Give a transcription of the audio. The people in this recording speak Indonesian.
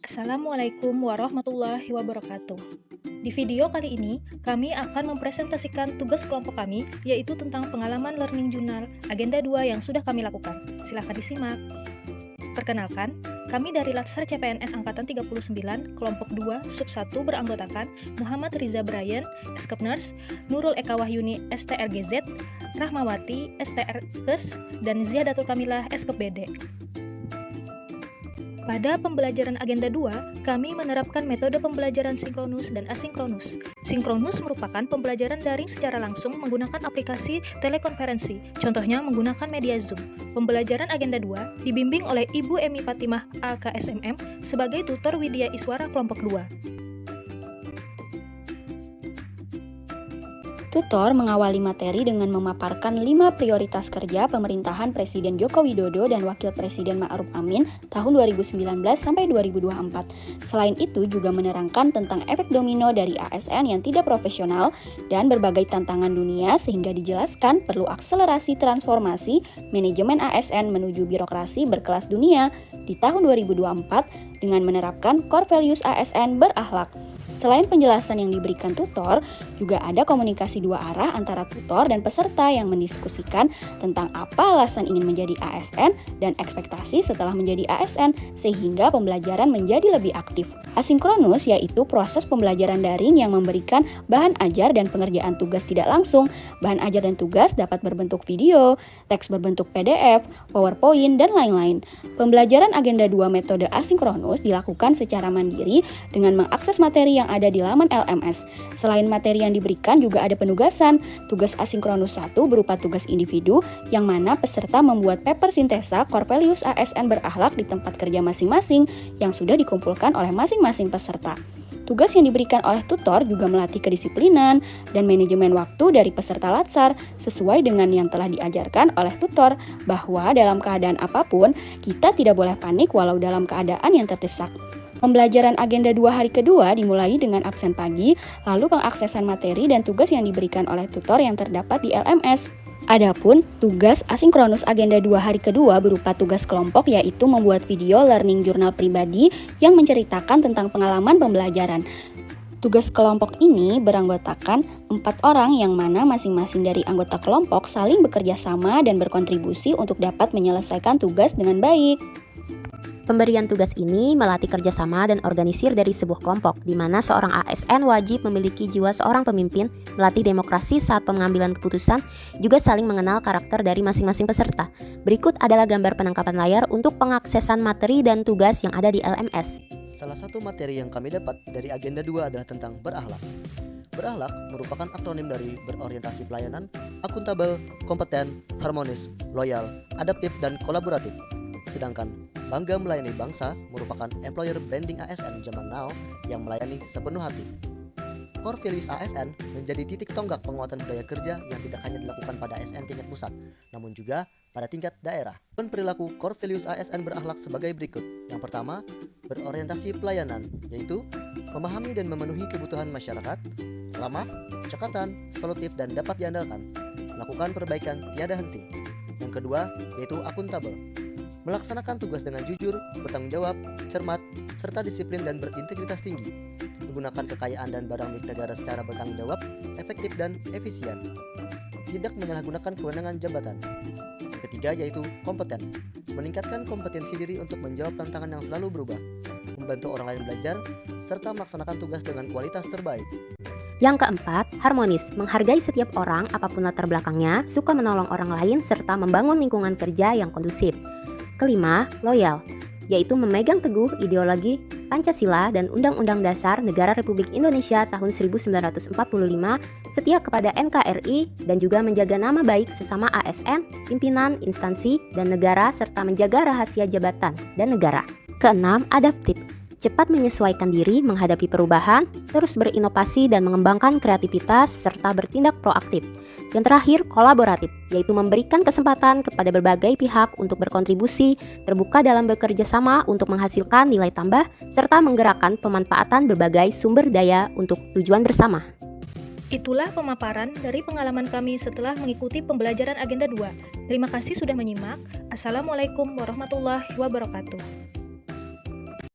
Assalamualaikum warahmatullahi wabarakatuh. Di video kali ini, kami akan mempresentasikan tugas kelompok kami, yaitu tentang pengalaman learning journal Agenda 2 yang sudah kami lakukan. Silakan disimak. Perkenalkan, kami dari Latsar CPNS Angkatan 39, kelompok 2, sub 1 beranggotakan Muhammad Riza Brian, Eskep Nurse, Nurul Eka Wahyuni, STRGZ, Rahmawati, STRKes, dan Ziadatul Kamilah, Eskep BD. Pada pembelajaran Agenda 2, kami menerapkan metode pembelajaran sinkronus dan asinkronus. Sinkronus merupakan pembelajaran daring secara langsung menggunakan aplikasi telekonferensi, contohnya menggunakan media Zoom. Pembelajaran Agenda 2 dibimbing oleh Ibu Emi Fatimah AKSMM sebagai tutor Widya Iswara kelompok 2. Tutor mengawali materi dengan memaparkan 5 prioritas kerja pemerintahan Presiden Joko Widodo dan Wakil Presiden Ma'ruf Amin tahun 2019 sampai 2024. Selain itu juga menerangkan tentang efek domino dari ASN yang tidak profesional dan berbagai tantangan dunia sehingga dijelaskan perlu akselerasi transformasi manajemen ASN menuju birokrasi berkelas dunia di tahun 2024 dengan menerapkan core values ASN berakhlak. Selain penjelasan yang diberikan tutor, juga ada komunikasi dua arah antara tutor dan peserta yang mendiskusikan tentang apa alasan ingin menjadi ASN dan ekspektasi setelah menjadi ASN, sehingga pembelajaran menjadi lebih aktif. Asinkronus yaitu proses pembelajaran daring yang memberikan bahan ajar dan pengerjaan tugas tidak langsung. Bahan ajar dan tugas dapat berbentuk video, teks berbentuk PDF, PowerPoint, dan lain-lain. Pembelajaran Agenda 2 metode asinkronus dilakukan secara mandiri dengan mengakses materi yang ada di laman LMS. Selain materi yang diberikan juga ada penugasan. Tugas asinkronus 1 berupa tugas individu yang mana peserta membuat paper sintesa core values ASN berakhlak di tempat kerja masing-masing yang sudah dikumpulkan oleh masing-masing peserta. Tugas yang diberikan oleh tutor juga melatih kedisiplinan dan manajemen waktu dari peserta Latsar sesuai dengan yang telah diajarkan oleh tutor bahwa dalam keadaan apapun kita tidak boleh panik walau dalam keadaan yang terdesak. Pembelajaran Agenda 2 hari kedua dimulai dengan absen pagi, lalu pengaksesan materi dan tugas yang diberikan oleh tutor yang terdapat di LMS. Adapun tugas asinkronus Agenda 2 hari kedua berupa tugas kelompok yaitu membuat video learning journal pribadi yang menceritakan tentang pengalaman pembelajaran. Tugas kelompok ini beranggotakan 4 orang yang mana masing-masing dari anggota kelompok saling bekerja sama dan berkontribusi untuk dapat menyelesaikan tugas dengan baik. Pemberian tugas ini melatih kerjasama dan organisir dari sebuah kelompok, di mana seorang ASN wajib memiliki jiwa seorang pemimpin, melatih demokrasi saat pengambilan keputusan, juga saling mengenal karakter dari masing-masing peserta. Berikut adalah gambar penangkapan layar untuk pengaksesan materi dan tugas yang ada di LMS. Salah satu materi yang kami dapat dari Agenda 2 adalah tentang berakhlak. Berakhlak merupakan akronim dari berorientasi pelayanan, akuntabel, kompeten, harmonis, loyal, adaptif, dan kolaboratif. Sedangkan bangga melayani bangsa merupakan employer branding ASN zaman now yang melayani sepenuh hati. Core values ASN menjadi titik tonggak penguatan budaya kerja yang tidak hanya dilakukan pada ASN tingkat pusat, namun juga pada tingkat daerah. Dan perilaku core values ASN berakhlak sebagai berikut. Yang pertama, berorientasi pelayanan, yaitu memahami dan memenuhi kebutuhan masyarakat, ramah, cekatan, solutif, dan dapat diandalkan. Lakukan perbaikan tiada henti. Yang kedua, yaitu akuntabel. Melaksanakan tugas dengan jujur, bertanggung jawab, cermat, serta disiplin dan berintegritas tinggi. Menggunakan kekayaan dan barang milik negara secara bertanggung jawab, efektif dan efisien. Tidak menyalahgunakan kewenangan jabatan. Yang ketiga yaitu kompeten. Meningkatkan kompetensi diri untuk menjawab tantangan yang selalu berubah, membantu orang lain belajar, serta melaksanakan tugas dengan kualitas terbaik. Yang keempat, harmonis, menghargai setiap orang apapun latar belakangnya, suka menolong orang lain, serta membangun lingkungan kerja yang kondusif. Kelima, loyal, yaitu memegang teguh ideologi Pancasila dan Undang-Undang Dasar Negara Republik Indonesia tahun 1945, setia kepada NKRI, dan juga menjaga nama baik sesama ASN, pimpinan, instansi, dan negara, serta menjaga rahasia jabatan dan negara. Keenam, adaptif, cepat menyesuaikan diri menghadapi perubahan, terus berinovasi dan mengembangkan kreativitas, serta bertindak proaktif. Yang terakhir, kolaboratif, yaitu memberikan kesempatan kepada berbagai pihak untuk berkontribusi, terbuka dalam bekerja sama untuk menghasilkan nilai tambah, serta menggerakkan pemanfaatan berbagai sumber daya untuk tujuan bersama. Itulah pemaparan dari pengalaman kami setelah mengikuti pembelajaran Agenda 2. Terima kasih sudah menyimak. Assalamualaikum warahmatullahi wabarakatuh.